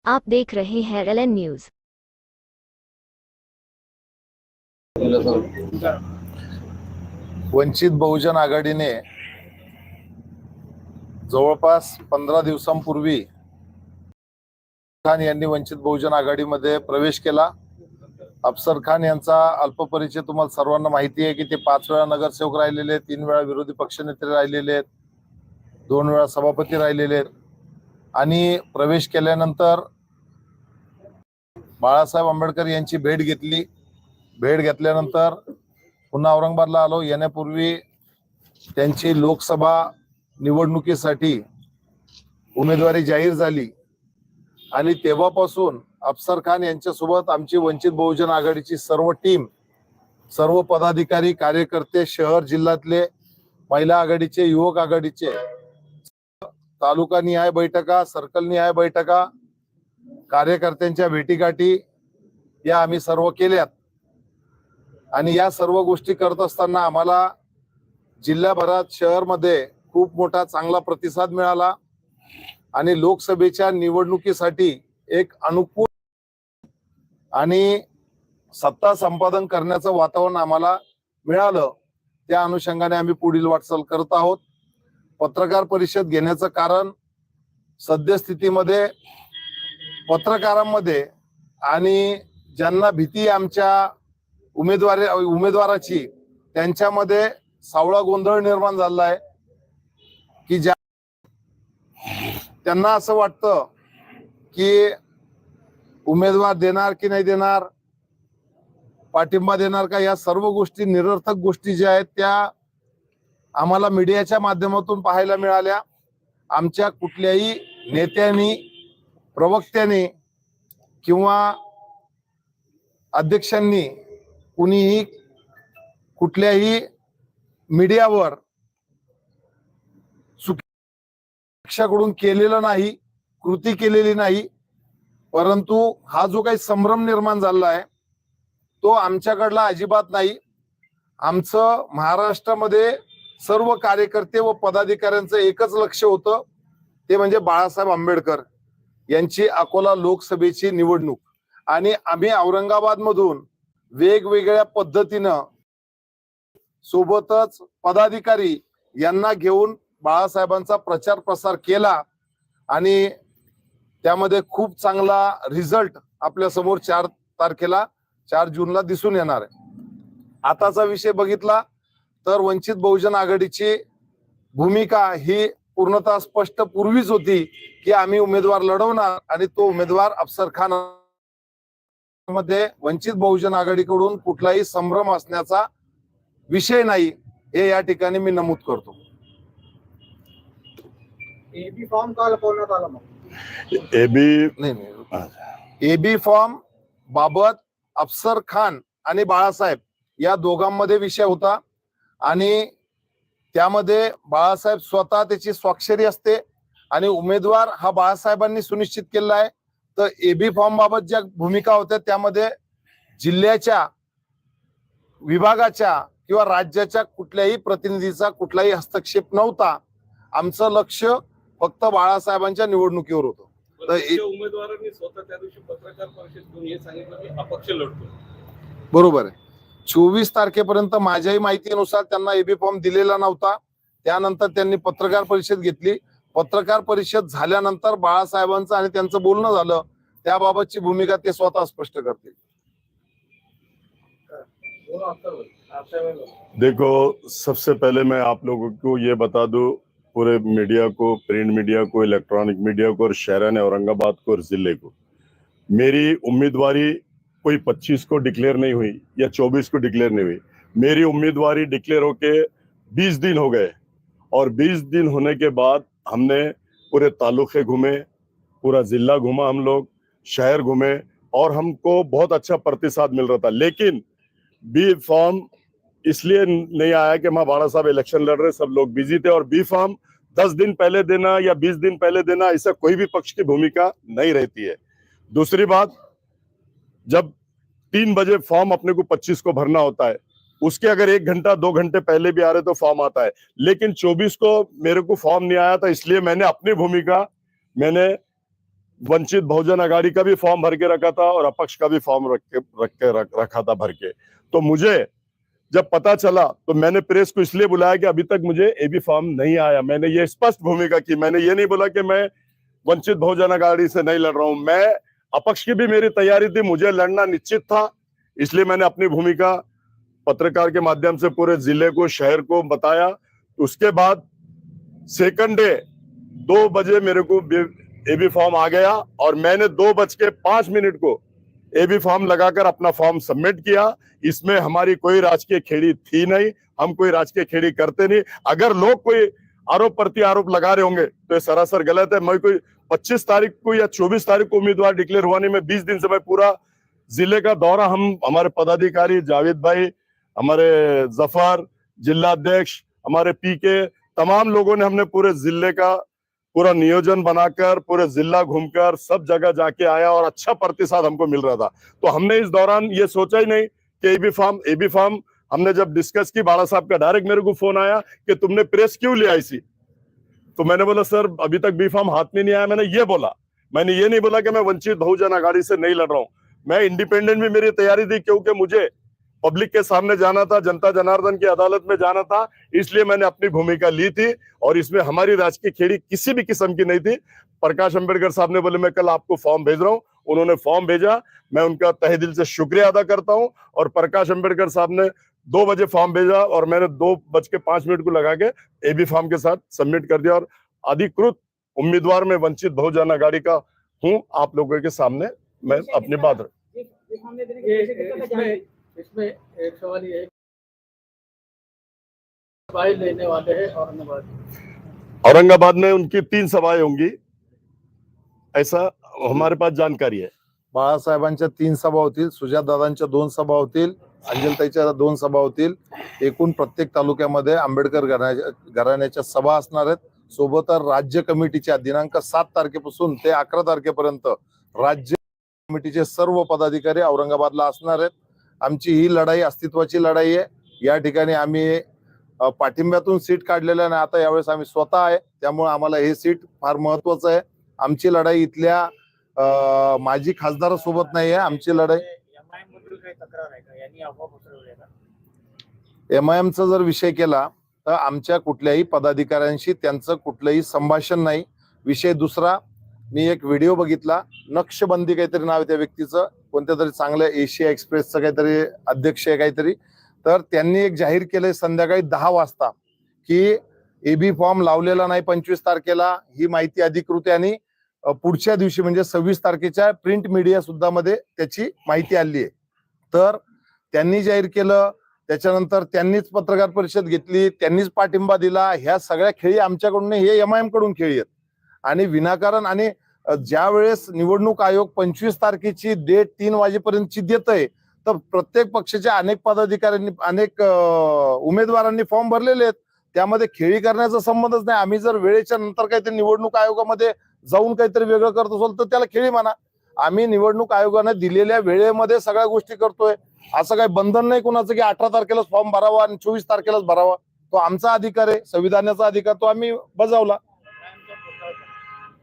आप देख रहे हैं LN न्यूज। वंचित बहुजन आघाडीने जवळपास 15 दिवसांपूर्वी खान यांनी वंचित बहुजन आघाडीमध्ये प्रवेश केला। अफसर खान यांचा अल्पपरिचय तुम्हाला सर्वांना माहिती आहे की ते 5 वेळा नगरसेवक राहिलेले आहेत, 3 वेळा विरोधी पक्षनेते राहिलेले आहेत, 2 वेळा सभापती राहिलेले आहेत। आणि प्रवेश केल्यानंतर बाळासाहेब आंबेडकर यांची भेट घेतली। भेट घेतल्यानंतर पुन्हा औरंगाबादला आलो। येण्यापूर्वी त्यांची लोकसभा निवडणुकीसाठी उमेदवारी जाहीर झाली आणि तेव्हापासून अफसर खान यांच्यासोबत आमची वंचित बहुजन आघाडीची सर्व टीम, सर्व पदाधिकारी, कार्यकर्ते, शहर जिल्ह्यातले, महिला आघाडीचे, युवक आघाडीचे, तालुका निहाय बैठका, सर्कल निहाय बैठका, कार्यकर्त्यांच्या भेटीगाठी या आम्ही सर्व केल्यात। आणि या सर्व गोष्टी करत असताना आम्हाला जिल्ह्याभरात, शहरमध्ये खूप मोठा चांगला प्रतिसाद मिळाला आणि लोकसभेच्या निवडणुकीसाठी एक अनुकूल आणि सत्ता संपादन करण्याचं वातावरण आम्हाला मिळालं। त्या अनुषंगाने आम्ही पुढील वाटचाल करत आहोत। पत्रकार परिषद घेण्याचं कारण सद्यस्थितीमध्ये पत्रकारांमध्ये आणि ज्यांना भीती आमच्या उमेदवाराची, त्यांच्यामध्ये सावळा गोंधळ निर्माण झाला आहे की त्यांना असं वाटतं की उमेदवार देणार की नाही देणार, पाठिंबा देणार का, या सर्व गोष्टी निरर्थक गोष्टी ज्या आहेत त्या आम्हाला मीडियाच्या माध्यमातून पाहायला मिळाल्या। आमच्या कुठल्याही नेत्यांनी, प्रवक्त्यांनी किंवा अध्यक्षांनी कुणीही कुठल्याही मीडियावर पक्षाकडून केलेलं नाही, कृती केलेली नाही। परंतु हा जो काही संभ्रम निर्माण झाला आहे तो आमच्याकडला अजिबात नाही। आमचं महाराष्ट्रामध्ये सर्व कार्यकर्ते व पदाधिकाऱ्यांचं एकच लक्ष होतं, ते म्हणजे बाळासाहेब आंबेडकर यांची अकोला लोकसभेची निवडणूक। आणि आम्ही औरंगाबाद मधून वेगवेगळ्या पद्धतीनं सोबतच पदाधिकारी यांना घेऊन बाळासाहेबांचा प्रचार प्रसार केला आणि त्यामध्ये खूप चांगला रिझल्ट आपल्या समोर 4 जूनला दिसून येणार आहे। आताचा विषय बघितला तर वंचित बहुजन आघाडीची भूमिका ही पूर्णतः स्पष्ट पूर्वीच होती की आम्ही उमेदवार लढवणार आणि तो उमेदवार अफसर खान मध्ये वंचित बहुजन आघाडीकडून कुठलाही संभ्रम असण्याचा विषय नाही, हे या ठिकाणी मी नमूद करतो। एबी फॉर्म का लपवण्यात आला? मग एबी फॉर्म बाबत अफसर खान आणि बाळासाहेब या दोघांमध्ये विषय होता आणि त्यामध्ये बाळासाहेब स्वतः त्याची स्वाक्षरी असते आणि उमेदवार हा बाळासाहेबांनी सुनिश्चित केलेला आहे। तर एबी फॉर्म बाबत ज्या भूमिका होत्या त्यामध्ये जिल्ह्याच्या, विभागाच्या किंवा राज्याच्या कुठल्याही प्रतिनिधीचा कुठलाही हस्तक्षेप नव्हता। आमचं लक्ष फक्त बाळासाहेबांच्या निवडणुकीवर होतं। तर उमेदवारांनी स्वतः त्या दिवशी पत्रकार परिषद घेऊन हे सांगितलं की अपक्ष लढतो। बरोबर आहे। 24 तारखेपर्यंत माझ्याही माहितीनुसार त्यांना एबी फॉर्म दिलेला नव्हता। त्यानंतर त्यांनी पत्रकार परिषद घेतली। पत्रकार परिषद झाल्यानंतर बाळासाहेबांचं आणि त्यांचं बोलणं झालं, त्याबाबतची भूमिका ते स्वतः स्पष्ट करतील। देखो, सबसे पहले मैं आप लोगों को ये बता दूं, पूरे मीडिया को, प्रिंट मीडिया को, इलेक्ट्रॉनिक मीडिया को और शहरान औरंगाबाद को और जिले को, मेरी उम्मीदवारी कोई 25 को डिक्लेयर नहीं हुई या 24 को डिक्लेयर नहीं हुई। मेरी उम्मीदवारी डिक्लेयर होके 20 दिन हो गए और 20 दिन होने के बाद हमने पूरे तालुके घूमे, पूरा जिला घूमा, हम लोग शहर घूमे और हमको बहुत अच्छा प्रतिसाद मिल रहा था। लेकिन बी फॉर्म इसलिए नहीं आया कि मां बाड़ा साहब इलेक्शन लड़ रहे, सब लोग बिजी थे। और बी फॉर्म 10 दिन पहले देना या 20 दिन पहले देना, ऐसा कोई भी पक्ष की भूमिका नहीं रहती है। दूसरी बात, जब 3 बजे फॉर्म अपने को 25 को भरना होता है, उसके अगर 1 घंटा 2 घंटे पहले भी आ रहे तो फॉर्म आता है। लेकिन 24 को मेरे को फॉर्म नहीं आया था, इसलिए मैंने अपनी भूमिका मैंने वंचित बहुजन आघाड़ी का भी फॉर्म भर के रखा था और अपक्ष का भी फॉर्म रखा था भर के। तो मुझे जब पता चला तो मैंने प्रेस को इसलिए बुलाया कि अभी तक मुझे एबी फॉर्म नहीं आया। मैंने ये स्पष्ट भूमिका की, मैंने ये नहीं बोला कि मैं वंचित बहुजन आघाड़ी से नहीं लड़ रहा हूं। मैं अपक्ष की भी मेरी तैयारी थी, मुझे लड़ना निश्चित था, इसलिए मैंने अपनी भूमिका पत्रकार के माध्यम से पूरे जिले को, शहर को बताया। उसके बाद सेकंड डे 2 बजे मेरे को एबी फॉर्म आ गया और मैंने 2:05 को एबी फॉर्म लगाकर अपना फॉर्म सबमिट किया। इसमें हमारी कोई राजकीय खेड़ी थी नहीं, हम कोई राजकीय खेड़ी करते नहीं। अगर लोग कोई आरोप प्रति आरोप लगा रहे होंगे तो ये सरासर गलत है। मैं कोई 25 तारीख को या 24 तारीख को उम्मीदवार डिक्लेयर हुआ में 20 दिन से मैं पूरा जिले का दौरा, हम हमारे पदाधिकारी जावेद भाई, हमारे जफर, जिला अध्यक्ष, हमारे पीके, तमाम लोगों ने हमने पूरे जिले का पूरा नियोजन बनाकर पूरे जिला घूमकर सब जगह जाके आया और अच्छा प्रतिसाद हमको मिल रहा था। तो हमने इस दौरान ये सोचा ही नहीं कि एबी फॉर्म हमने जब डिस्कस की, बाड़ा साहब का डायरेक्ट मेरे को फोन आया कि तुमने प्रेस क्यों ले आई सी। तो मैंने बोला सर अभी तक बी फॉर्म हाथ में नहीं आया। मैंने ये नहीं बोला कि मैं वंचित बहुजन आघाड़ी से नहीं लड़ रहा हूं। मैं इंडिपेंडेंट भी मेरी तैयारी थी, क्योंकि मुझे पब्लिक के सामने जाना था, जनता जनार्दन की अदालत में जाना था, इसलिए मैंने अपनी भूमिका ली थी और इसमें हमारी राजकीय खेड़ी किसी भी किस्म की नहीं थी। प्रकाश अंबेडकर साहब ने बोले मैं कल आपको फॉर्म भेज रहा हूं, उन्होंने फॉर्म भेजा, मैं उनका तहे दिल से शुक्रिया अदा करता हूं। और प्रकाश अंबेडकर साहब ने 2 बजे फॉर्म भेजा और मैंने 2:05 को लगा के एबी फॉर्म के साथ सबमिट कर दिया और अधिकृत उम्मीदवार में वंचित बहुजन आघाड़ी का हूं। आप लोगों के सामने मैं अपनी बात रख। इसमें एक सवाल ये है, सभाएं लेने वाले हैं औरंगाबाद में उनकी 3 सभाएं होंगी, ऐसा हमारे पास जानकारी है। बाळासाहेबांच्या 3 सभा होतील, सुजातदादांच्या 2 सभा होतील, अंजलताईच्या 2 सभा होतील। एकूण प्रत्येक तालुक्यामध्ये आंबेडकर घराण्याच्या सभा असणार आहेत। सोबतच राज्य कमिटीच्या दिनांक 7 तारखेपासून ते 11 तारखेपर्यंत राज्य कमिटीचे सर्व पदाधिकारी औरंगाबादला असणार आहेत। आमची ही लढाई अस्तित्वाची लढाई आहे। या ठिकाणी आम्ही पाठिंब्यातून सीट काढलेल्या नाही, आता यावेळेस आम्ही स्वतः आहे, त्यामुळे आम्हाला हे सीट फार महत्वाचं आहे। आमची लढाई इथल्या माजी खासदारासोबत नाही आहे, आमची लढाई एमआयएमचा जर विषय केला तर आमच्या कुठल्याही पदाधिकाऱ्यांशी त्यांचं कुठलंही संभाषण नाही। विषय दुसरा, मी एक व्हिडिओ बघितला, नक्षबंदी काहीतरी नाव आहे त्या व्यक्तीचं, कोणत्या तरी चांगल्या एशिया एक्सप्रेसचं काहीतरी अध्यक्ष आहे काहीतरी, तर त्यांनी एक जाहीर केलंय संध्याकाळी 10 वाजता की एबी फॉर्म लावलेला नाही 25 तारखेला, ही माहिती अधिकृत आहे आणि पुढच्या दिवशी म्हणजे 26 तारखेच्या प्रिंट मीडिया सुद्धा मध्ये त्याची माहिती आली आहे। तर त्यांनी जाहीर केलं, त्याच्यानंतर त्यांनीच पत्रकार परिषद घेतली, त्यांनीच पाठिंबा दिला। ह्या सगळ्या खेळी आमच्याकडून नाही, हे एमआयएम कडून खेळी आहेत आणि विनाकारण। आणि ज्या वेळेस निवडणूक आयोग 25 तारखेची डेट 3 वाजेपर्यंतची देतय, तर प्रत्येक पक्षाच्या अनेक पदाधिकाऱ्यांनी अनेक उमेदवारांनी फॉर्म भरलेले आहेत, त्यामध्ये खेळी करण्याचा संबंधच नाही। आम्ही जर वेळेच्या नंतर काहीतरी निवडणूक आयोगामध्ये जाऊन काहीतरी वेगळं करत असेल तर त्याला खेळी म्हणा। आम्ही निवडणूक आयोगाने दिलेल्या वेळेमध्ये सगळ्या गोष्टी करतोय, असं काही बंधन नाही कुणाचं की 18 तारखेलाच फॉर्म भरावा आणि 24 तारखेलाच भरावा। तो आमचा अधिकार आहे, संविधानाचा अधिकार, तो आम्ही बजावला।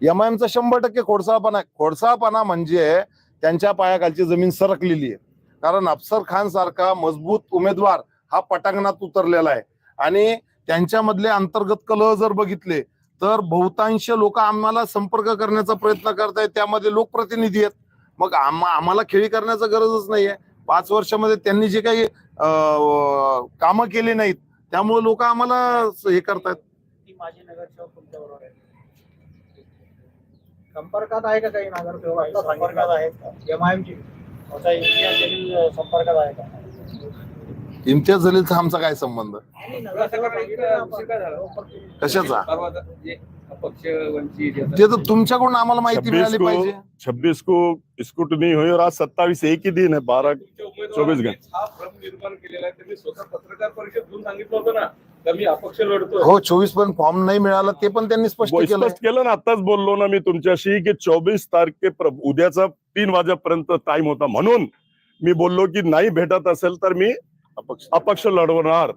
एमआयएमचा 100% खोडसाळपणा आहे। खोडसाळपणा म्हणजे त्यांच्या पायाखालची जमीन सरकलेली आहे, कारण अफसर खान सारखा मजबूत उमेदवार हा पटांगणात उतरलेला आहे आणि त्यांच्यामधले अंतर्गत कलह जर बघितले तर बहुतांश लोक आम्हाला संपर्क करण्याचा प्रयत्न करतायत, त्यामध्ये लोकप्रतिनिधी आहेत। मग आम्हाला खेळी करण्याची गरजच नाहीये। 5 वर्षामध्ये त्यांनी जे काही कामं केली नाहीत त्यामुळे लोक आम्हाला हे करतायत। माझे नगरसेवक तुमच्याबरोबर आहे, संपर्कात आहे का काही नगरसेवक संपर्कात आहेत का एमआयएमची असा इम्तियाज जलील संपर्कात आहे का? इम्तियाज जलीलचा आमचा काय संबंध? कशाचा? ते तर तुमच्याकडून आम्हाला माहिती मिळाली पाहिजे। 26 को स्क्रूटनी हुई और आज 27 एक ही दिन है, 12-24 घंटे हा भ्रम निर्माण केलेला आहे। त्यांनी स्वतः पत्रकार परिषद घेऊन सांगितलं होतं ना की मी अपक्ष लढतो। हो, 24 पण फॉर्म नाही मिळाला ते पण त्यांनी स्पष्ट केलं ना। आताच बोललो ना मी तुमच्याशी की 24 तारखे उद्याचा 3 वाजेपर्यंत टाइम होता, म्हणून मी बोललो की नाही भेटत असेल तर मी अपक्ष लढवणार।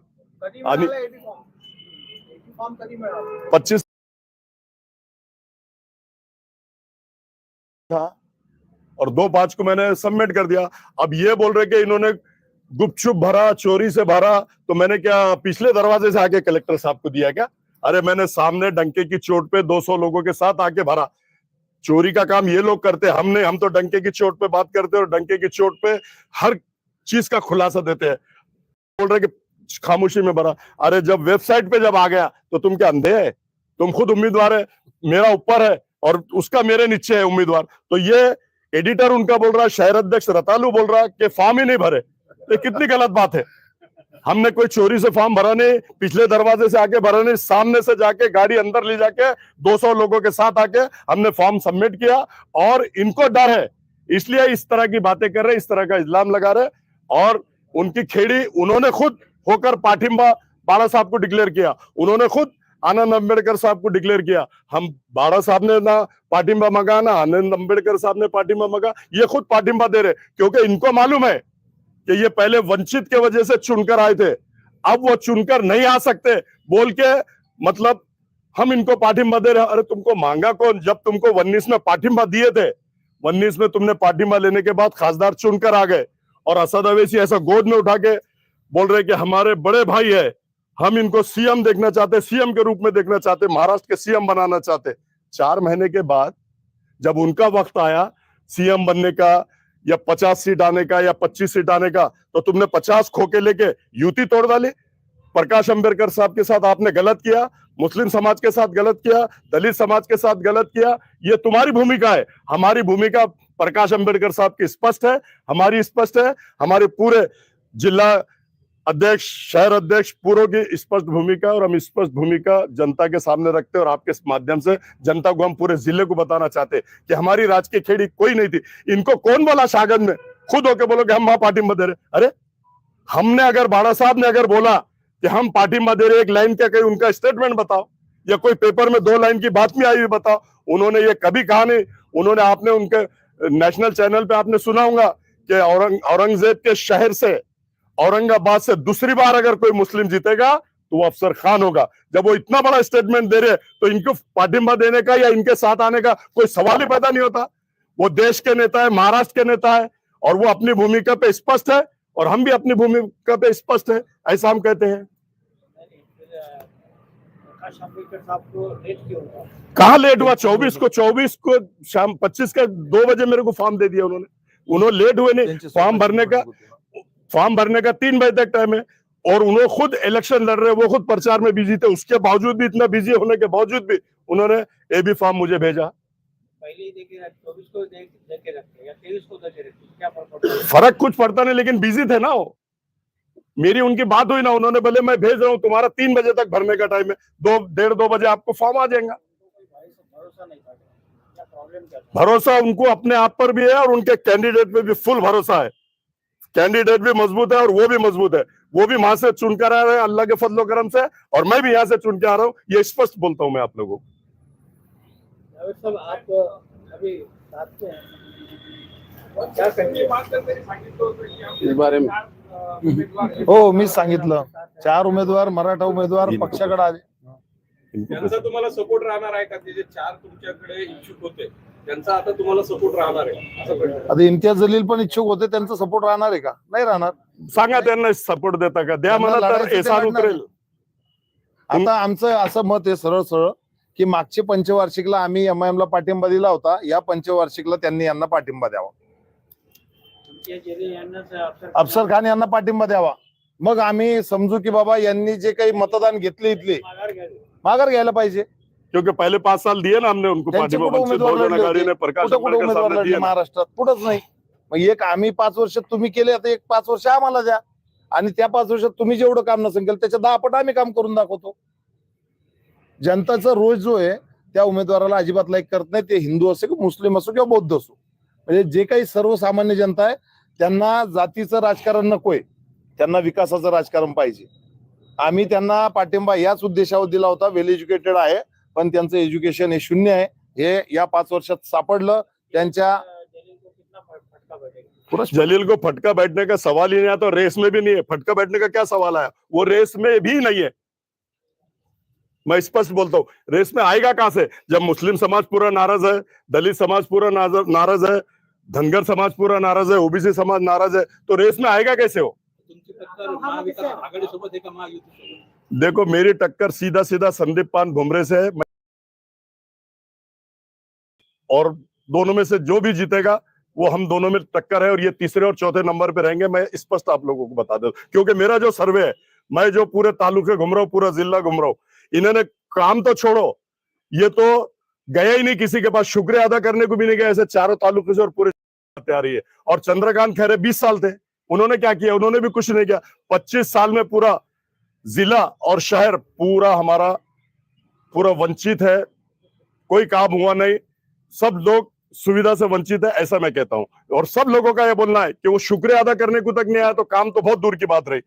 आणि 25 था और 2/5 को मैंने सबमिट कर दिया। अब ये बोल रहे कि इन्होंने गुपचुप भरा, चोरी से भरा, तो मैंने क्या पिछले दरवाजे से आके कलेक्टर साहब को दिया क्या? अरे मैंने सामने डंके की चोट पे 200 लोगों के साथ आके भरा। चोरी का काम ये लोग करते, हम तो डंके की चोट पे बात करते हैं और डंके की चोट पे हर चीज का खुलासा देते हैं। बोल रहे कि खामोशी में भरा। अरे जब वेबसाइट पे जब आ गया तो तुम क्या अंधे है? तुम खुद उम्मीदवार है, मेरा ऊपर है और उसका मेरे नीचे है उम्मीदवार। तो ये एडिटर उनका बोल रहा है, शहर अध्यक्ष रतालू बोल रहा है कि फॉर्म ही नहीं भरे। ये कितनी गलत बात है। हमने कोई चोरी से फॉर्म भरा नहीं, पिछले दरवाजे से आके भरा नहीं, सामने से जाके गाड़ी अंदर ले जाके 200 लोगों के साथ आके हमने फॉर्म सबमिट किया। और इनको डर है, इसलिए इस तरह की बातें कर रहे, इस तरह का इल्जाम लगा रहे। और उनकी खेड़ी उन्होंने खुद होकर पाठिंबा बाड़ा साहब को डिक्लेयर किया, उन्होंने खुद आनंद अम्बेडकर साहब को डिक्लेयर किया। हम बाड़ा साहब ने ना पाठिंबा मांगा, ना आनंद अम्बेडकर साहब ने पाठिंबा मांगा, ये खुद पाठिंबा दे रहे, क्योंकि इनको मालूम है कि ये पहले वंचित के वजह से चुनकर आए थे, अब वो चुनकर नहीं आ सकते बोल के मतलब हम इनको पाठिंबा दे रहे। अरे तुमको मांगा कौन? जब तुमको 19 में पाठिंबा दिए थे, 19 में तुमने पाठिंबा लेने के बाद खासदार चुनकर आ गए और असद अवैसी ऐसा गोद में उठा के बोल रहे कि हमारे बड़े भाई है, हम इनको सीएम देखना चाहते, सीएम के रूप में देखना चाहते, महाराष्ट्र के सीएम बनाना चाहते। 4 महीने के बाद जब उनका वक्त आया सीएम बनने का या 50 सीट आने का या 25 सीट आने का, तो तुमने 50 खोके लेके युति तोड़ डाली। प्रकाश अंबेडकर साहब के साथ आपने गलत किया, मुस्लिम समाज के साथ गलत किया, दलित समाज के साथ गलत किया। ये तुम्हारी भूमिका है। हमारी भूमिका प्रकाश अंबेडकर साहब की स्पष्ट है, हमारी स्पष्ट है, हमारे पूरे जिला अध्यक्ष, शहर अध्यक्ष पूर्व की स्पष्ट भूमिका, और हम स्पष्ट भूमिका जनता के सामने रखते हैं और आपके माध्यम से जनता को हम पूरे जिले को बताना चाहते कि हमारी राजकीय खेड़ी कोई नहीं थी। इनको कौन बोला शागन में? खुद होके बोलो कि हम वहां पार्टिंबा दे रहे। अरे हमने अगर बाड़ा साहब ने अगर बोला कि हम पार्टिंबा दे रहे, एक लाइन क्या कही उनका स्टेटमेंट बताओ, या कोई पेपर में 2 लाइन की बात में आई हुई बताओ। उन्होंने ये कभी कहा नहीं। उन्होंने, आपने उनके नेशनल चैनल पे आपने सुना होगा कि औरंगजेब के शहर से, औरंगाबाद से दूसरी बार अगर कोई मुस्लिम जीतेगा तो वो अफसर खान होगा। जब वो इतना बड़ा स्टेटमेंट दे रहे तो इनको पार्टिंबा देने का या इनके साथ आने का कोई सवाल ही पैदा नहीं होता। वो देश के नेता है, महाराष्ट्र के नेता है, और वो अपनी भूमिका पे स्पष्ट है और हम भी अपनी भूमिका पे स्पष्ट है, ऐसा हम कहते हैं। प्रकाश आंबेडकर साहब को लेट क्यों हुआ? कहाँ लेट हुआ? 24 को शाम 25 का 2 बजे मेरे को फॉर्म दे दिया उन्होंने लेट हुए नहीं। फॉर्म भरने का 3 बजे तक टाइम है, और उन्होंने खुद इलेक्शन लड़ रहे, वो खुद प्रचार में बिजी थे, उसके बावजूद भी, इतना बिजी होने के बावजूद भी उन्होंने एबी फॉर्म मुझे भेजा। पहले ही देके 24 को देके रखते या 23 को देके रखते, क्या फर्क पड़ता है? फर्क कुछ पड़ता नहीं, लेकिन बिजी थे ना वो। मेरी उनकी बात हुई ना, उन्होंने बोले मैं भेज रहा हूँ, तुम्हारा 3 बजे तक भरने का टाइम है, 2 बजे आपको फॉर्म आ जाएगा। भरोसा नहीं था, क्या प्रॉब्लम क्या था? भरोसा उनको अपने आप पर भी है और उनके कैंडिडेट पे भी फुल भरोसा है। कैंडिडेट भी मजबूत है और वो भी मजबूत है। वो भी वहां से चुनकर आ रहे हैं अल्लाह के फजलो करम से, और मैं भी यहाँ से चुन के आ रहा हूँ। ये स्पष्ट बोलता हूँ मैं आप लोगों को। आप अभी साथ में हैं, क्या कहेंगे इस बारे में? हो, मी सांगितलं 4 उमेदवार मराठा उमेदवार पक्षाकडे आले। त्यांचा तुम्हाला सपोर्ट राहणार आहे का? ते जे 4 तुमच्याकडे इच्छुक होते त्यांचा आता तुम्हाला सपोर्ट राहणार आहे असं वाटतं? आता इम्तियाज जलील पण इच्छुक होते, त्यांचा सपोर्ट राहणार आहे का? नाही राहणार। सांगा त्यांना सपोर्ट देता का? द्या मला, तर एसान उतरेल। आता आमचं असं मत आहे सरळ सरळ की मागच्या पंचवार्षिकला आम्ही एमआयएम ला पाठिंबा दिला होता, या पंचवार्षिकला त्यांनी यांना पाठिंबा द्यावा, अफसर खान यांना पाठिंबा द्यावा। मग आम्ही समजू की बाबा यांनी जे काही मतदान घेतले इथले माघार घ्यायला पाहिजे, क्योंकि पहले 5 साल दिए ना हमने उनको त्यांचे पार्टिंबा। कुठे उमेदवार बहुजन लढले आघाड़ी ने होते? प्रकाश कुठे कुठे अंबेडकर उमेदवार साहब ने लढले दिए ना। महाराष्ट्रात? कुठंच नाही। मग एक आम्ही 5 वर्ष तुम्ही केले, आता एक 5 वर्ष आम्हाला द्या, आणि त्या 5 वर्षात तुम्ही जेवढं काम नसेल केलं त्याच्या 10 पट आम्ही काम करून दाखवतो। जनताचा रोज जो आहे त्या उमेदवाराला अजिबात लाईक करत नाही, ते हिंदू असो किंवा मुस्लिम असो किंवा बौद्ध असो। म्हणजे जे काही सर्वसामान्य जनता आहे त्यांना जातीचं राजकारण नकोय, त्यांना विकासाचं राजकारण पाहिजे। आम्ही त्यांना पाठिंबा याच उद्देशावर दिला होता। वेल एज्युकेटेड आहे, पण त्यांचं एज्युकेशन हे 0 आहे, हे या 5 वर्षात सापडलं। त्यांच्या जलील को फटका बैठने का सवाल ही नहीं आता, रेस में भी नहीं है। फटका बैठने का क्या सवाल आया? वो रेस में भी नहीं है। मैं स्पष्ट बोलता हूँ, रेस में आएगा कहां से? जब मुस्लिम समाज पूरा नाराज है, दलित समाज पूरा नाराज है, धनगर समाज पूरा नाराज है, ओबीसी समाज नाराज है, तो रेस में आएगा कैसे हो? तुमची टक्कर महाविकास आघाडीसोबत आहे का महायुतीसोबत? देखो, मेरी टक्कर सीधा सीधा संदीप पान भुमरे से है, और दोनों में से जो भी जीतेगा वो हम दोनों में टक्कर है, और ये तीसरे और चौथे नंबर पे रहेंगे। मैं स्पष्ट आप लोगों को बता दूं, क्योंकि मेरा जो सर्वे है, मैं जो पूरे तालुके घूम रहा हूँ, पूरा जिला घूम रहा हूँ, इन्होंने काम तो छोड़ो, ये तो गया ही नहीं किसी के पास, शुक्रिया अदा करने को भी नहीं गया। ऐसे चारों तालुके से और पूरे तैयार है। और चंद्रकांत खैरे 20 साल थे, उन्होंने क्या किया? उन्होंने भी कुछ नहीं किया। 25 साल में पूरा जिला और शहर पूरा हमारा पूरा वंचित है, कोई काम हुआ नहीं, सब लोग सुविधा से वंचित है, ऐसा मैं कहता हूं। और सब लोगों का यह बोलना है कि वो शुक्रिया अदा करने को तक नहीं आया, तो काम तो बहुत दूर की बात रही।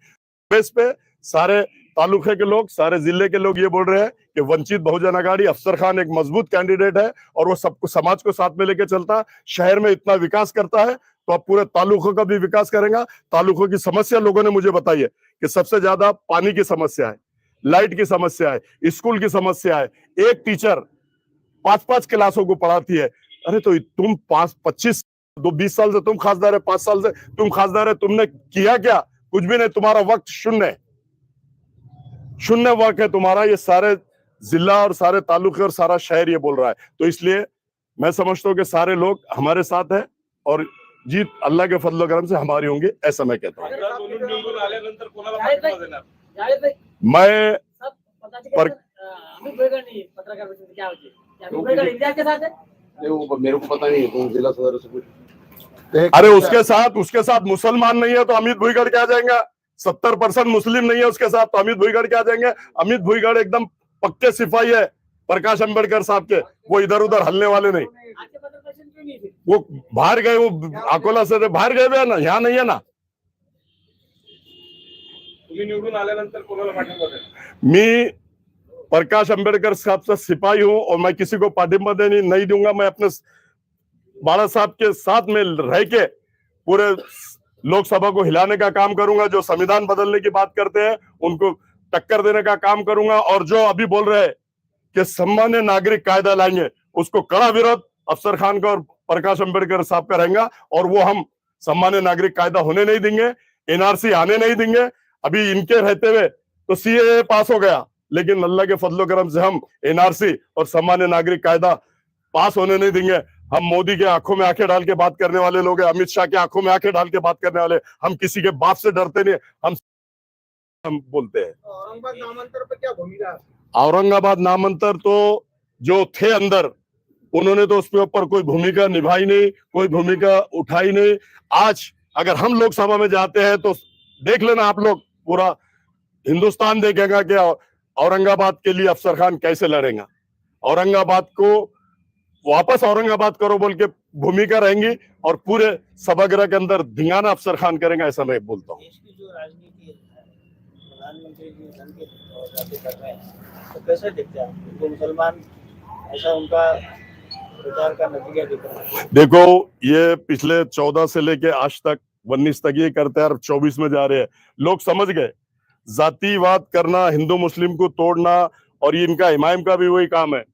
बेस पे सारे तालुके के लोग, सारे जिले के लोग ये बोल रहे हैं कि वंचित बहुजन आघाड़ी, अफसर खान एक मजबूत कैंडिडेट है, और वो सबको, समाज को साथ में लेके चलता है, शहर में इतना विकास करता है, तो अब पूरे तालुकों का भी विकास करेगा। तालुकों की समस्या लोगों ने मुझे बताई है कि सबसे ज्यादा पानी की समस्या है, लाइट की समस्या है, स्कूल की समस्या है। एक टीचर 5-5 क्लासों को पढ़ाती है। अरे तो तुम 20 साल से तुम खासदार है, 5 साल से तुम खासदार है, तुमने किया क्या? कुछ भी नहीं, तुम्हारा वक्त शून्य वक्त है तुम्हारा। ये सारे जिला और सारे तालुके और सारा शहर ये बोल रहा है। तो इसलिए मैं समझता हूँ कि सारे लोग हमारे साथ है, और जीत अल्लाह के फजल करम से हमारी होंगी, ऐसा मैं कहता हूँ। आमदार म्हणून निवडून आल्यानंतर कोणाला पाठिंबा देणार? मैं अमित भुईगढ़ पत्रकार परिषद क्या होती है? अमित भुईगढ़ इंडिया के साथ है? वो मेरे को पता नहीं है, तो जिला सदर से कुछ। अरे उसके साथ मुसलमान नहीं है तो अमित भुईगढ़ क्या जाएंगे? 70% मुस्लिम नहीं है उसके साथ, तो अमित भुईगढ़ क्या जाएंगे? अमित भुईगढ़ एकदम पक्के सिपाही है प्रकाश अंबेडकर साहब के, वो इधर उधर हलने वाले नहीं। आपके पत्रकार परिषद क्यों नहीं थे? वो बाहर गए, वो अकोला से बाहर गए है ना, यहाँ नहीं है ना। तुम्ही निवडून आल्यानंतर कोणाला पाठिंबा देणार? मी प्रकाश अंबेडकर साहब से सिपाही हूं, और मैं किसी को पाठिंबा देने नहीं दूंगा। मैं अपने बाला साहब के साथ में रह के पूरे लोकसभा को हिलाने का काम करूंगा। जो संविधान बदलने की बात करते हैं उनको टक्कर देने का काम करूंगा, और जो अभी बोल रहे हैं कि सामान्य नागरिक कायदा लाएंगे, उसको कड़ा विरोध अफसर खान का और प्रकाश अंबेडकर साहब का रहेगा, और वो हम सामान्य नागरिक कायदा होने नहीं देंगे, एनआरसी आने नहीं देंगे। अभी इनके रहते हुए तो सीएए पास हो गया, लेकिन अल्लाह के फजलो करम से हम एनआरसी और सामान्य नागरिक कायदा पास होने नहीं देंगे। हम मोदी के आंखों में आंखें डाल के बात करने वाले लोग हैं, अमित शाह के आंखों में आंखें डाल के बात करने वाले। हम किसी के बाप से डरते नहीं, हम बोलते हैं। औरंगाबाद नामांतर पर क्या भूमिका? औरंगाबाद नामांतर तो जो थे अंदर, उन्होंने तो उसके ऊपर कोई भूमिका निभाई नहीं, कोई भूमिका उठाई नहीं। आज अगर हम लोकसभा में जाते हैं तो देख लेना आप लोग, पूरा हिंदुस्तान देखेगा कि औरंगाबाद के लिए अफसर खान कैसे लड़ेगा। औरंगाबाद को वापस औरंगाबाद करो बोल के भूमिका रहेंगी, और पूरे सभागृह के अंदर धिंगाना अफसर खान करेंगे, ऐसा मैं बोलता हूँ। देश की जो राजनीति है, प्रधानमंत्री जी धन के जाते कर रहे हैं, तो कैसे देखते हैं आप? तो मुसलमान ऐसा उनका प्रचार का नतीजा दिख रहा है। देखो, ये पिछले 14 से लेके आज तक 19 तक ये करते हैं, और 24 में जा रहे हैं। लोग समझ गए जातिवाद करना, हिंदू मुस्लिम को तोड़ना, और ये इनका इमाम का भी वही काम है,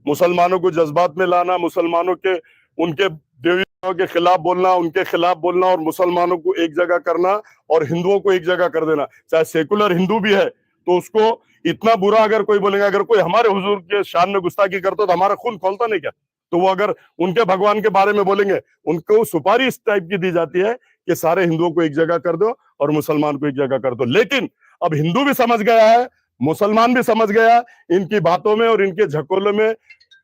मुसलमानों को जज्बात में लाना, मुसलमानों के उनके देवियों के खिलाफ बोलना, उनके खिलाफ बोलना, और मुसलमानों को एक जगह करना और हिंदुओं को एक जगह कर देना। चाहे सेकुलर हिंदू भी है तो उसको इतना बुरा अगर कोई बोलेगा, अगर कोई हमारे हुजूर के शान में गुस्ताखी करता तो हमारा खून खोलता नहीं क्या? तो वो अगर उनके भगवान के बारे में बोलेंगे, उनको सुपारी इस टाइप की दी जाती है कि सारे हिंदुओं को एक जगह कर दो और मुसलमान को एक जगह कर दो। लेकिन अब हिंदू भी समझ गया है, मुसलमान भी समझ गया, इनकी बातों में और इनके झकोलों में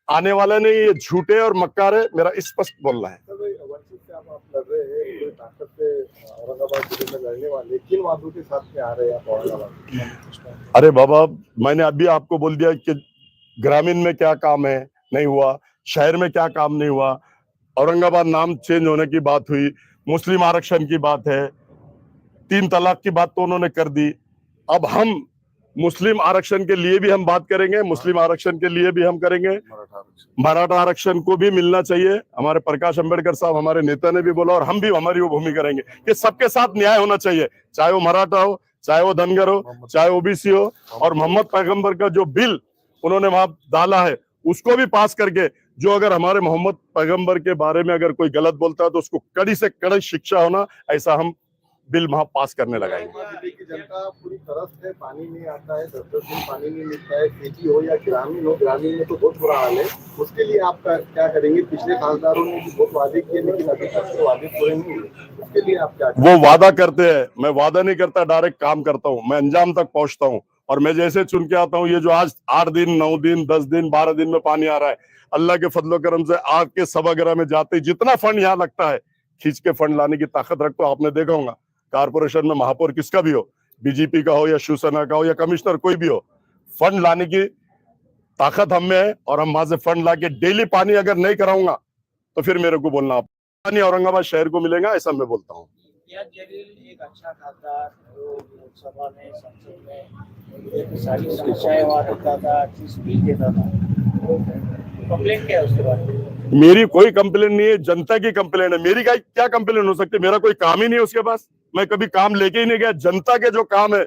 आने वाला नहीं, ये झूठे और मक्कार है, मेरा स्पष्ट बोलना है। वंचित से आप लड़ रहे हैं, पूरे ताकत से औरंगाबाद जिले में लड़ने वाले, किन वादों के साथ में आ रहे हैं आप औरंगाबाद? अरे बाबा, मैंने अभी आपको बोल दिया कि ग्रामीण में क्या काम है, नहीं हुआ, शहर में क्या काम नहीं हुआ, औरंगाबाद नाम चेंज होने की बात हुई, मुस्लिम आरक्षण की बात है, 3 तलाक की बात तो उन्होंने कर दी। अब हम मुस्लिम आरक्षण के लिए भी हम बात करेंगे, मुस्लिम आरक्षण के लिए भी हम करेंगे, मराठा आरक्षण को भी मिलना चाहिए। हमारे प्रकाश अंबेडकर साहब, हमारे नेता ने भी बोला, और हम भी हमारी वो भूमिका करेंगे कि सबके साथ न्याय होना चाहिए, चाहे वो मराठा हो, चाहे वो धनगर हो, चाहे ओबीसी हो। और मोहम्मद पैगंबर का जो बिल उन्होंने वहां डाला है, उसको भी पास करके, जो अगर हमारे मोहम्मद पैगंबर के बारे में अगर कोई गलत बोलता है तो उसको कड़ी से कड़ी शिक्षा होना, ऐसा हम बिल वहां पास करने लगाएंगे। दिल्ली की जनता पूरी तरस है, पानी नहीं आता है, 10-10 दिन पानी नहीं मिलता है, खेती हो या ग्रामीण हो, ग्रामीण में तो बहुत बुरा हाल है। उसके लिए आप क्या करेंगे? पिछले खासदारों ने भी बहुत वादे किए लेकिन अभी तक तो वादे पूरे नहीं हुए, उसके लिए आप क्या वो वादा करते हैं, मैं वादा नहीं करता, डायरेक्ट काम करता हूँ, मैं अंजाम तक पहुंचता हूँ। और मैं जैसे चुन के आता हूँ, ये जो आज 8 दिन 9 दिन 10 दिन 12 दिन में पानी आ रहा है, अल्लाह के फजलो करम से आग के सभागृह में जाते जितना फंड यहाँ लगता है, खींच के फंड लाने की ताकत रखता हूं। आपने देखा होगा कारपोरेशन में महापौर किसका भी हो, बीजेपी का हो या शिवसेना का हो या कमिश्नर कोई भी हो, फंड लाने की ताकत हम में है और हम वहां से फंड लाके डेली पानी अगर नहीं कराऊंगा तो फिर मेरे को बोलना पानी औरंगाबाद शहर को मिलेगा, ऐसा मैं बोलता हूँ। इम्तियाज जलील एक अच्छा खासदार, जो लोकसभा में संसद में एक सारी समस्याएं वहाँ रखता था, अच्छी स्पीच देता था, कंप्लेंट क्या है उसके बारे में? मेरी कोई कंप्लेन नहीं है, जनता की कंप्लेन है। मेरी क्या कंप्लेन हो सकती है? मेरा कोई काम ही नहीं है उसके पास, मैं कभी काम लेके ही नहीं गया। जनता के जो काम है,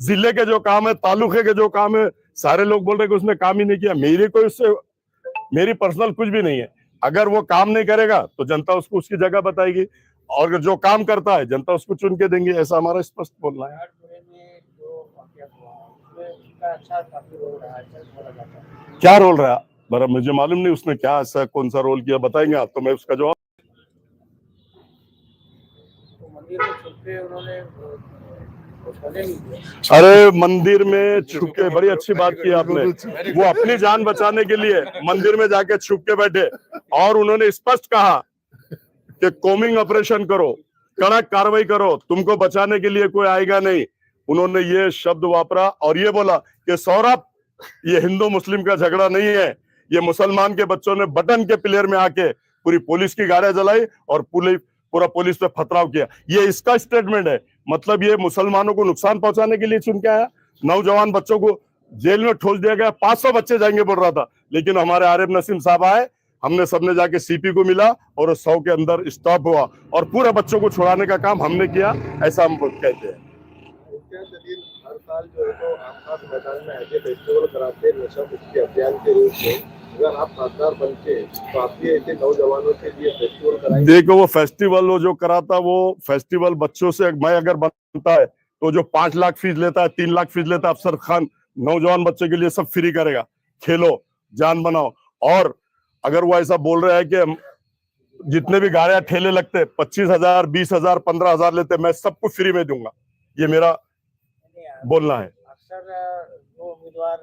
जिले के जो काम है, तालुके के जो काम है, सारे लोग बोल रहे कि उसने काम ही नहीं किया। मेरी कोई उससे मेरी पर्सनल कुछ भी नहीं है। अगर वो काम नहीं करेगा तो जनता उसको उसकी जगह बताएगी, और जो काम करता है जनता उसको चुन के देंगे, ऐसा हमारा स्पष्ट बोलना है। में जो वाकया हुआ उसमें उसका अच्छा काफी रोल रहा है, बोला जाता है। क्या रोल रहा? बरा मुझे मालूम नहीं उसने क्या ऐसा कौन सा रोल किया, बताएंगे आप तो मैं उसका जवाब। तो मंदिर में छुप के उन्होंने अरे मंदिर में छुप के, बड़ी अच्छी बात की आपने, वो अपनी जान बचाने के लिए मंदिर में जाके छुप के बैठे और उन्होंने स्पष्ट कहा कि कॉम्बिंग ऑपरेशन करो, कड़क कार्रवाई करो, तुमको बचाने के लिए कोई आएगा नहीं। उन्होंने ये शब्द वापरा और ये बोला कि सौरभ, ये हिंदू मुस्लिम का झगड़ा नहीं है, ये मुसलमान के बच्चों ने बटन के प्लेयर में आके पूरी पुलिस की गाड़ियां जलाई और पूरा पुलिस पे पथराव किया। ये इसका स्टेटमेंट है। मतलब ये मुसलमानों को नुकसान पहुंचाने के लिए चुन के आया। नौजवान बच्चों को जेल में ठोस दिया गया, 500 बच्चे जाएंगे बोल रहा था, लेकिन हमारे आरिफ नसीम साहब आए, हमने सबने जाके सीपी को मिला और 100 के अंदर स्टॉप हुआ और पूरे बच्चों को छुड़ाने का काम हमने किया, ऐसा हम कहते हैं। हर साल जो है तो आमखास मैदान में ऐसे फेस्टिवल कराते हैं नशा मुक्ति अभियान के रूप में। अगर आप खासदार बनते तो आपके ऐसे नौजवानों के लिए फेस्टिवल कराएंगे? देखो, वो फेस्टिवल वो जो कराता, वो फेस्टिवल बच्चों से, मैं अगर बनता है तो जो 5 लाख फीस लेता है, 3 लाख फीस लेता है, अफसर खान नौजवान बच्चे के लिए सब फ्री करेगा। खेलो, जान बनाओ। और अगर वो ऐसा बोल रहा है कि जितने भी गाड़ियां ठेले लगते 25,000 20,000 15,000 लेते, मैं सबको फ्री में दूंगा, ये मेरा बोलना है। अक्सर वो उम्मीदवार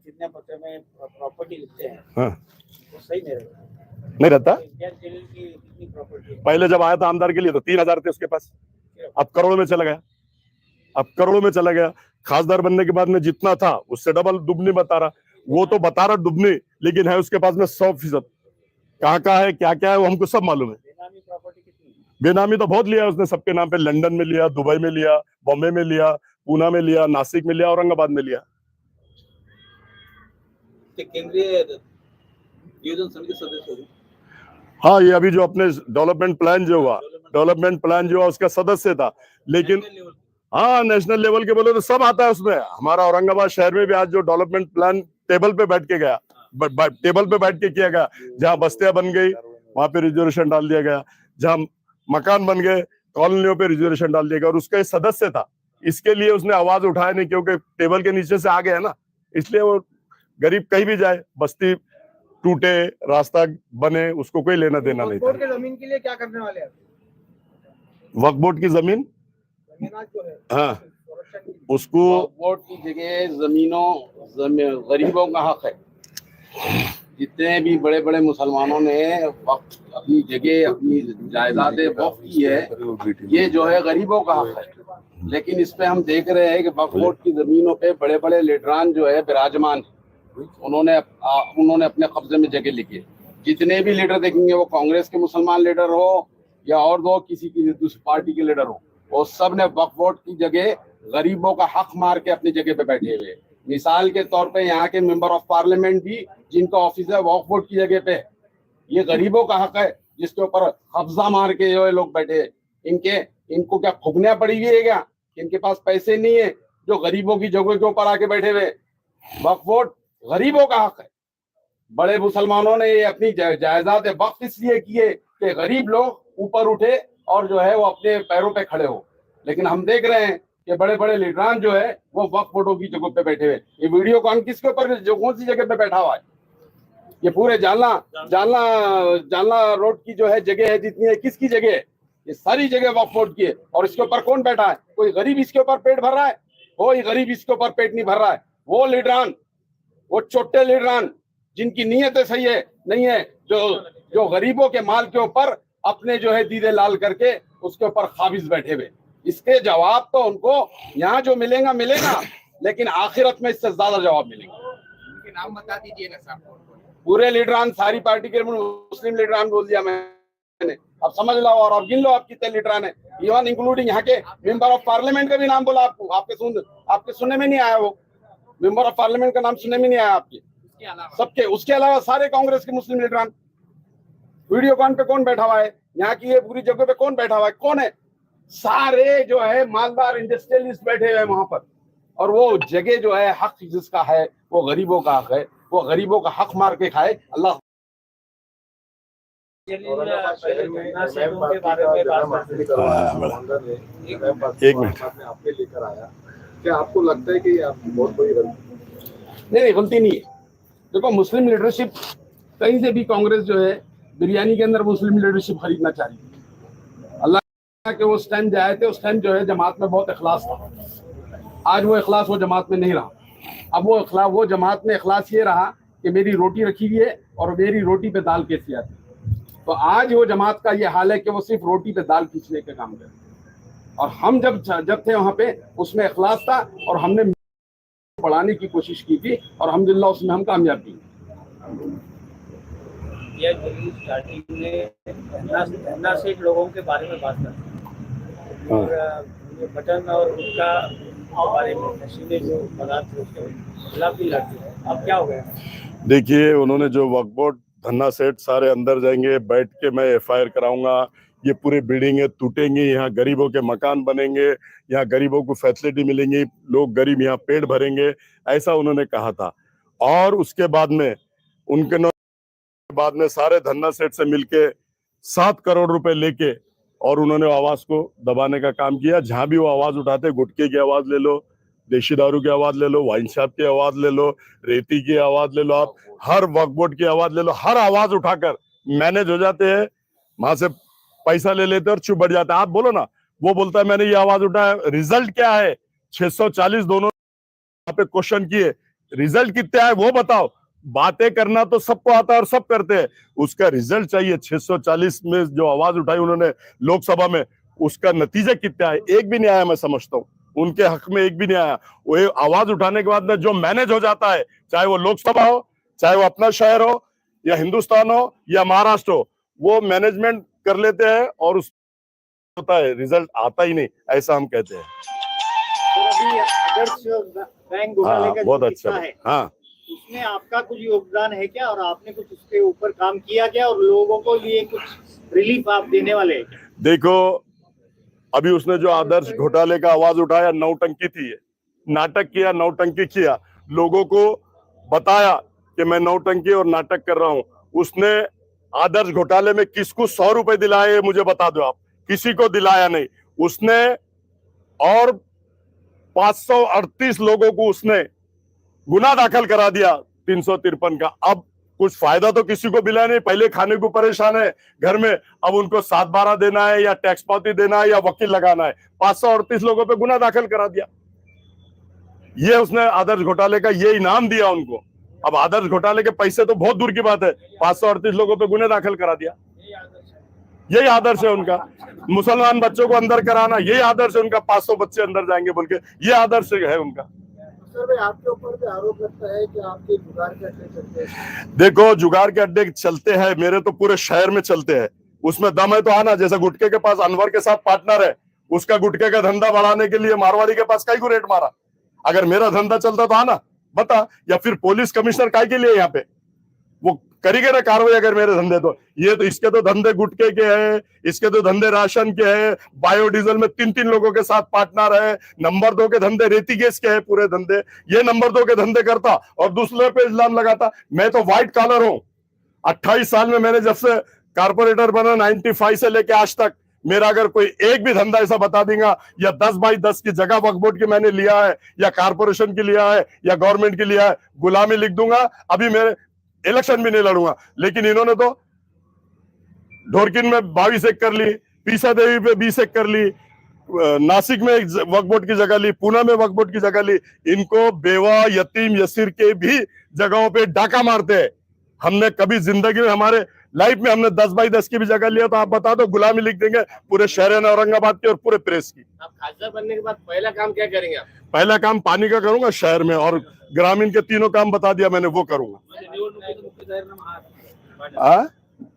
जितने पत्र में प्रॉपर्टी लिखते हैं, हाँ, वो सही नहीं रहता। नहीं रहता। इम्तियाज जलील की कितनी प्रॉपर्टी? पहले जब आया था आमदार के लिए तो 3,000 थे उसके पास, अब करोड़ में चला गया, अब करोड़ों में चला गया। खासदार बनने के बाद में जितना था उससे डबल दुगनी बता रहा, वो तो बता रहा दुगनी, लेकिन है उसके पास में 100%। कहाँ है क्या है वो हमको सब मालूम है। बेनामी प्रॉपर्टी कितनी? बेनामी तो बहुत लिया उसने, सबके नाम पे, लंदन में लिया, दुबई में लिया, बॉम्बे में लिया, पूना में लिया, नासिक में लिया, औरंगाबाद में लिया। केंद्रीय नियोजन समिति सदस्य हो? हाँ, ये अभी जो अपने डेवलपमेंट प्लान जो हुआ उसका सदस्य था, लेकिन हाँ, नेशनल लेवल के बोले तो सब आता है उसमें। हमारा औरंगाबाद शहर में भी आज जो डेवलपमेंट प्लान टेबल पे बैठ के गया, टेबल पे बैठ के किया गया, जहाँ बस्तियां बन गई वहां पे रिजर्वेशन डाल दिया गया, जहाँ मकान बन गए कॉलोनियों पे रिजर्वेशन डाल दिया गया, और उसका सदस्य था। इसके लिए उसने आवाज उठाया नहीं, क्योंकि टेबल के नीचे से आ गया ना, इसलिए वो गरीब कहीं भी जाए, बस्ती टूटे, रास्ता बने, उसको कोई लेना देना नहीं था। वक्फ बोर्ड की जमीन के लिए क्या करने वाले हैं? वक्फ बोर्ड की जमीन, जो है हाँ, उसको वोट की जगह गरीबों का हक है। जितने भी बड़े बड़े मुसलमानों ने वक्त अपनी जगह, अपनी जायदादें वक्फ की है, ये जो है गरीबों का हक है। लेकिन इस पे हम देख रहे हैं कि वक्फ बोर्ड की जमीनों पे बड़े बड़े लीडरान जो है विराजमान, उन्होंने अपने कब्जे में जगह लिखी है। जितने भी लीडर देखेंगे, वो कांग्रेस के मुसलमान लीडर हो या और दो किसी की दूसरी पार्टी के लीडर हो, वो सब ने वक्फ बोर्ड की जगह गरीबों का हक मार के अपनी जगह पे बैठे हुए। मिसाल के तौर पे यहाँ के मेंबर ऑफ पार्लियामेंट भी, जिनका ऑफिस है वक्फ बोर्ड की जगह पे, ये गरीबों का हक है, जिसके ऊपर कब्जा मार के जो लोग बैठे। इनको क्या फुकनिया पड़ी हुई है क्या? इनके पास पैसे नहीं है, जो गरीबों की जगह के ऊपर आके बैठे हुए। वक्फ बोर्ड गरीबों का हक है। बड़े मुसलमानों ने ये अपनी जायदाद वक्फ इसलिए किए कि गरीब लोग ऊपर उठे और जो है वो अपने पैरों पे खड़े हो। लेकिन हम देख रहे हैं कि बड़े बड़े लीडरान जो है वो वक्फ बोर्डों की जगह पे बैठे हुए। ये वीडियो कौन किसके ऊपर जो कौन सी जगह पे बैठा हुआ है? ये पूरे जालना रोड की जो है जगह है जितनी है, किसकी जगह है? ये सारी जगह वक्फ बोर्ड की है। और इसके ऊपर कौन बैठा है? कोई गरीब इसके ऊपर पेट भर रहा है? कोई गरीब इसके ऊपर पेट नहीं भर रहा है। वो लीडरान, वो छोटे लीडरान जिनकी नीयतें सही है नहीं है, जो गरीबों के माल के ऊपर अपने जो है दीदे लाल करके उसके ऊपर काबिज बैठे हुए। इसके जवाब तो उनको यहाँ जो मिलेगा, लेकिन आखिरत में इससे ज्यादा जवाब मिलेगा। उनके नाम बता दीजिए ना साहब। पूरे लीडरान, सारी पार्टी के मुस्लिम लीडरान बोल दिया मैंने। अब समझ लो और अब गिन लो आप कितने लीडरान है, इवन इंक्लूडिंग यहाँ के मेंबर ऑफ पार्लियामेंट का भी नाम बोला आपको। आपके सुनने में नहीं आया? वो मेंबर ऑफ पार्लियामेंट का नाम सुनने में नहीं आया आपके? सबके, उसके अलावा सारे कांग्रेस के मुस्लिम लीडरान। वीडियो कॉन पे कौन बैठा हुआ है? यहाँ की ये पूरी जगह पे कौन बैठा हुआ है? कौन है? सारे जो है मालदार इंडस्ट्रियलिस्ट बैठे हुए हैं वहां पर। और वो जगह जो है हक जिसका है वो गरीबों का हक है। वो गरीबों का हक मार के खाए। अल्लाह एक मिनट, आपने लेकर आया, क्या आपको लगता है कि ये आपकी बहुत बड़ी गलती? नहीं, गलती नहीं है। देखो, मुस्लिम लीडरशिप कहीं से भी कांग्रेस जो है बिरयानी के अंदर मुस्लिम लीडरशिप खरीदना चाह रही थी। अल्लाह के उस टाइम जो आए थे, उस टाइम जो है जमात में बहुत इखलास था। आज वो इखलास वो जमात में नहीं रहा। अब वो जमात में इखलास ये रहा कि मेरी रोटी रखी हुई है और मेरी रोटी पे दाल कैसी आती है। तो आज वो जमात का ये हाल है कि वो सिर्फ रोटी पे दाल खींचने का काम करे। और हम जब थे वहां पे उसमें इखलास था और हमने बढ़ाने की कोशिश की थी और अल्हम्दुलिल्लाह उसमें हम कामयाब थी। स्टार्टिंग में धन्ना सेठ लोगों के बारे में बात करते हैं और बटन और उनका बारे में नशीले जो पदार्थ थे उसके खिलाफ भी लड़ती है। अब क्या हो गया? देखिए, उन्होंने जो वक्फ बोर्ड धन्ना सेठ सारे अंदर जाएंगे, बैठ के मैं FIR कराऊंगा, ये पूरे बिल्डिंगें टूटेंगी, यहाँ गरीबों के मकान बनेंगे, यहाँ गरीबों को फैसिलिटी मिलेंगी, लोग गरीब यहाँ पेट भरेंगे, ऐसा उन्होंने कहा था। और उसके बाद में सारे धन्ना सेठ से मिलके 7 करोड़ रुपए लेके और उन्होंने आवाज को दबाने का काम किया। जहां भी वो आवाज उठाते, गुटखे की आवाज ले लो, देशी दारू की आवाज ले लो, वाइन शॉप की आवाज ले लो, रेती की आवाज ले लो, आप हर वक्फ बोर्ड की आवाज ले लो, हर आवाज उठाकर मैनेज हो जाते हैं। वहां से पैसा ले लेते और चुप बैठ जाते हैं। आप बोलो ना, वो बोलता है मैंने ये आवाज उठाया, रिजल्ट क्या है? 640 दोनों पे क्वेश्चन किए, रिजल्ट कितना है वो बताओ। बातें करना तो सबको आता है और सब करते हैं, उसका रिजल्ट चाहिए। 640 में जो आवाज उठाई उन्होंने लोकसभा में, उसका नतीजा कितना है? एक भी नहीं आया। मैं समझता हूँ उनके हक में एक भी नहीं आया। वो आवाज उठाने के बाद में जो मैनेज हो जाता है, चाहे वो लोकसभा हो, चाहे वो अपना शहर हो या हिंदुस्तान हो या महाराष्ट्र हो, वो मैनेजमेंट कर लेते हैं और उस होता है, रिजल्ट आता ही नहीं, ऐसा हम कहते हैं। बैंक घोटाले का बहुत जो अच्छा किस्सा है, हाँ, उसमें आपका कुछ योगदान है क्या? और आपने कुछ उसके ऊपर काम किया क्या? और लोगों को लिए कुछ रिलीफ आप देने वाले हैं क्या? देखो, अभी उसने जो आदर्श घोटाले का आवाज उठाया, नौटंकी थी, नाटक किया, नौटंकी किया, लोगों को बताया कि मैं नौटंकी और नाटक कर रहा हूं। उसने आदर्श घोटाले में किसको 100 रुपए दिलाए मुझे बता दो आप? किसी को दिलाया नहीं उसने। और 538 लोगों को उसने गुना दाखिल करा दिया 353 का। अब कुछ फायदा तो किसी को मिला नहीं। पहले खाने को परेशान है घर में, अब उनको 7/12 देना है या टैक्स पावती देना है या वकील लगाना है। 538 लोगों पे गुना दाखिल करा दिया। ये उसने आदर्श घोटाले का ये इनाम दिया उनको। अब आदर्श घोटाले के पैसे तो बहुत दूर की बात है, 538 लोगों पे गुने दाखिल करा दिया। यही आदर्श है उनका। मुसलमान बच्चों को अंदर कराना, यही आदर्श है उनका। 500 बच्चे अंदर जाएंगे बोल के, ये आदर्श है उनका। सर, आपके ऊपर भी आरोप लगता है कि आपके जुगाड़ के अड्डे चलते हैं। देखो, जुगाड़ के अड्डे चलते हैं, मेरे तो पूरे शहर में चलते हैं। उसमें दम है तो आना। जैसे गुटके के पास अनवर के साथ पार्टनर है, उसका गुटके का धंधा बढ़ाने के लिए मारवाड़ी के पास काहे को रेट मारा? अगर मेरा धंधा चलता तो आना बता। या फिर पुलिस कमिश्नर काहे के लिए यहाँ पे? वो करेंगे ना कार्रवाई अगर मेरे धंधे तो। ये तो इसके तो धंधे गुटके के हैं, इसके तो धंधे राशन के हैं, बायोडीजल में 3-3 लोगों के साथ पार्टनर है, नंबर 2 के धंधे रेती गैस के हैं पूरे धंधे। ये नंबर 2 के धंधे करता और दूसरे पे इल्जाम लगाता। मैं तो व्हाइट कॉलर हूं। 28 साल में मैंने जब से कारपोरेटर बना 95 से लेके आज तक, मेरा अगर कोई एक भी धंधा ऐसा बता देगा या 10/10 की जगह वक्फ बोर्ड की मैंने लिया है या कारपोरेशन की लिया है या गवर्नमेंट की लिया है, गुलामी लिख दूंगा। अभी मेरे इलेक्शन भी नहीं लड़ूंगा। लेकिन इन्होंने तो ढोरकिन में 22 एक कर ली, पीसा देवी पे 20 एक कर ली, नासिक में वक्फ बोर्ड की जगह ली, पुणे में वक्फ बोर्ड की जगह ली। इनको बेवा, यतीम, यसीर के भी जगहों पे डाका मारते हैं। हमने कभी जिंदगी में, हमारे लाइफ में हमने 10/10 की भी जगह लिया तो आप बता दो, गुलामी लिख देंगे पूरे शहर ने औरंगाबाद की और पूरे प्रेस की। आप खासदार बनने के बाद पहला काम क्या करेंगे आप? पहला काम पानी का करूंगा शहर में, और ग्रामीण के 3 काम बता दिया मैंने, वो करूंगा।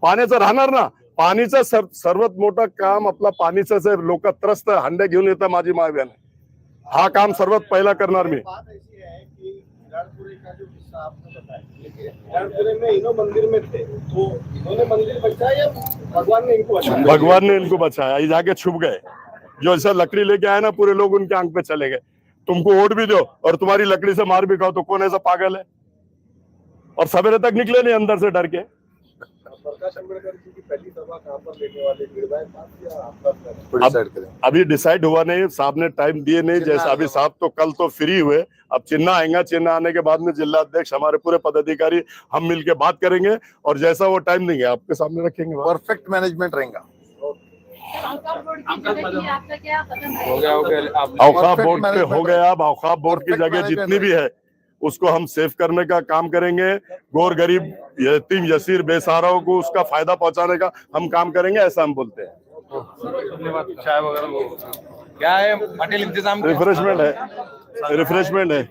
पाण्याचं राहणार ना, पाणीचं सर्वात मोठं काम आपला पाणीचं लोक त्रस्त हंडे घेऊन येतात माझी मागण्याने, हा काम सर्वात पहिला करणार मी। बात ऐसी है कि विराटपुरे का जो किस्सा आपने बताया, विराटपुरे में इन्हों मंदिर में थे, तो इन्होंने मंदिर बचाया या भगवान ने इनको बचाया? भगवान ने इनको बचाया। ये जाके छुप गए, जो ऐसा लकड़ी लेके आए ना, पूरे लोग उनके आंख पे चले गए। तुमको वोट भी दो और तुम्हारी लकड़ी से मार भी खाओ तो कौन ऐसा पागल है? और सवेरे तक निकले नहीं अंदर से डर के। प्रकाश आंबेडकर जी की पहली सभा कहाँ पर लेने वाले, गिरवाए पास या आपका? डिसाइड करें। अभी डिसाइड हुआ नहीं, साहब ने टाइम दिए नहीं। जैसा अभी साहब तो कल तो फ्री हुए, अब चिन्ह आएगा, चिन्ह आने के बाद में जिला अध्यक्ष, हमारे पूरे पदाधिकारी, हम मिलके बात करेंगे और जैसा वो टाइम देंगे आपके सामने रखेंगे। परफेक्ट मैनेजमेंट रहेगा। औकाफ बोर्ड पे हो गया। अब औकाफ बोर्ड की जगह जितनी भी है उसको हम सेव करने का काम करेंगे। गोर गरीब, यतीम, यसीर, बेसहाराओं को उसका फायदा पहुंचाने का हम काम करेंगे, ऐसा हम बोलते हैं। चाय वगैरह क्या है पाटिल इंतजाम? रिफ्रेशमेंट है, रिफ्रेशमेंट है।